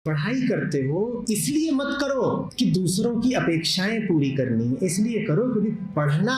पढ़ाई करते हो इसलिए मत करो कि दूसरों की अपेक्षाएं पूरी करनी है, इसलिए करो क्योंकि पढ़ना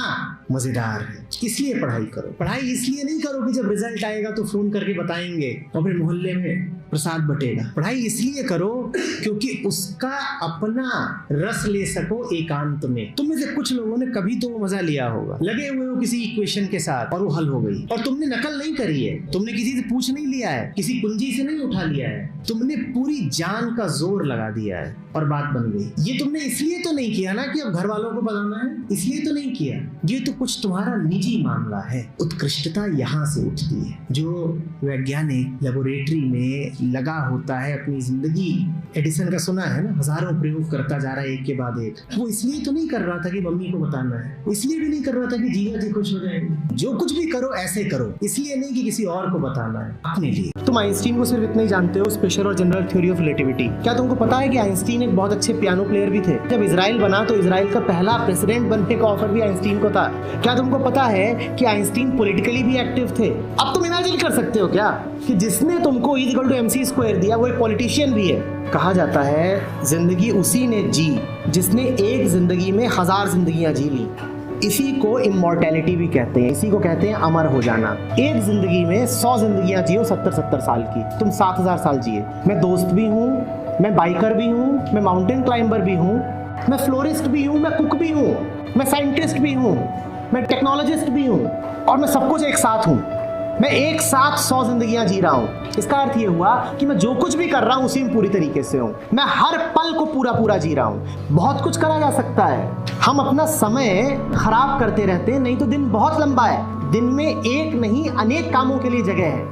मजेदार है, इसलिए पढ़ाई करो। पढ़ाई इसलिए नहीं करो कि जब रिजल्ट आएगा तो फोन करके बताएंगे और फिर मोहल्ले में प्रसाद बटेगा। पढ़ाई इसलिए करो क्योंकि उसका अपना रस ले सको एकांत में। तुम में से कुछ लोगों ने कभी तो मजा लिया होगा, लगे हुए हो किसी इक्वेशन के साथ और वो हल हो गई और तुमने नकल नहीं करी है, तुमने किसी से पूछ नहीं लिया है, किसी कुंजी से नहीं उठा लिया है, तुमने पूरी जान का जोर लगा दिया है और बात बन गई। ये तुमने इसलिए तो नहीं किया ना कि अब घर वालों को बताना है, इसलिए तो नहीं किया। ये तो कुछ तुम्हारा निजी मामला है। उत्कृष्टता यहाँ से उठती है। जो वैज्ञानिक लेबोरेटरी में लगा होता है अपनी जिंदगी, एडिसन का सुना है ना, हजारों प्रयोग करता जा रहा है एक के बाद एक, वो इसलिए तो नहीं कर रहा था कि मम्मी को बताना है, इसलिए भी नहीं कर रहा था कि जीजा जी खुश हो जाएंगे। जो कुछ भी करो ऐसे करो, इसलिए नहीं कि किसी और को बताना है, अपने लिए। तुम आइंस्टीन को सिर्फ इतना ही जानते हो, स्पेशल और जनरल थ्योरी ऑफ रिलेटिविटी। क्या तुमको पता है कि आइंस्टीन एक बहुत अच्छे पियानो प्लेयर भी थे? जब इजराइल बना तो इजराइल का पहला प्रेसिडेंट बनने का ऑफर भी आइंस्टीन को था। क्या तुमको पता है कि आइंस्टीन पॉलिटिकली भी एक्टिव थे? अब तुम इमेजिन कर सकते हो क्या कि जिसने तुमको E = mc² दिया वो एक पॉलिटिशियन भी है। कहा जाता है जिंदगी उसी ने जी जिसने एक जिंदगी में 1000 जिंदगियां जी ली। इसी को इमॉर्टैलिटी भी कहते हैं, इसी को कहते हैं अमर हो जाना। एक जिंदगी में 100 जिंदगियां जियो 70-70 साल की, तुम 7000 साल जिए। मैं दोस्त भी हूँ, मैं बाइकर भी हूँ, मैं माउंटेन क्लाइंबर भी हूँ, मैं फ्लोरिस्ट भी हूँ, मैं कुक भी हूँ, मैं साइंटिस्ट भी हूँ, मैं टेक्नोलॉजिस्ट भी हूँ और मैं सब कुछ एक साथ हूँ। मैं एक साथ 100 जिंदगियां जी रहा हूँ। इसका अर्थ ये हुआ कि मैं जो कुछ भी कर रहा हूँ उसी में पूरी तरीके से हूँ। मैं हर पल को पूरा जी रहा हूँ। बहुत कुछ करा जा सकता है। हम अपना समय खराब करते रहते हैं, नहीं तो दिन बहुत लंबा है। दिन में एक नहीं अनेक कामों के लिए जगह है।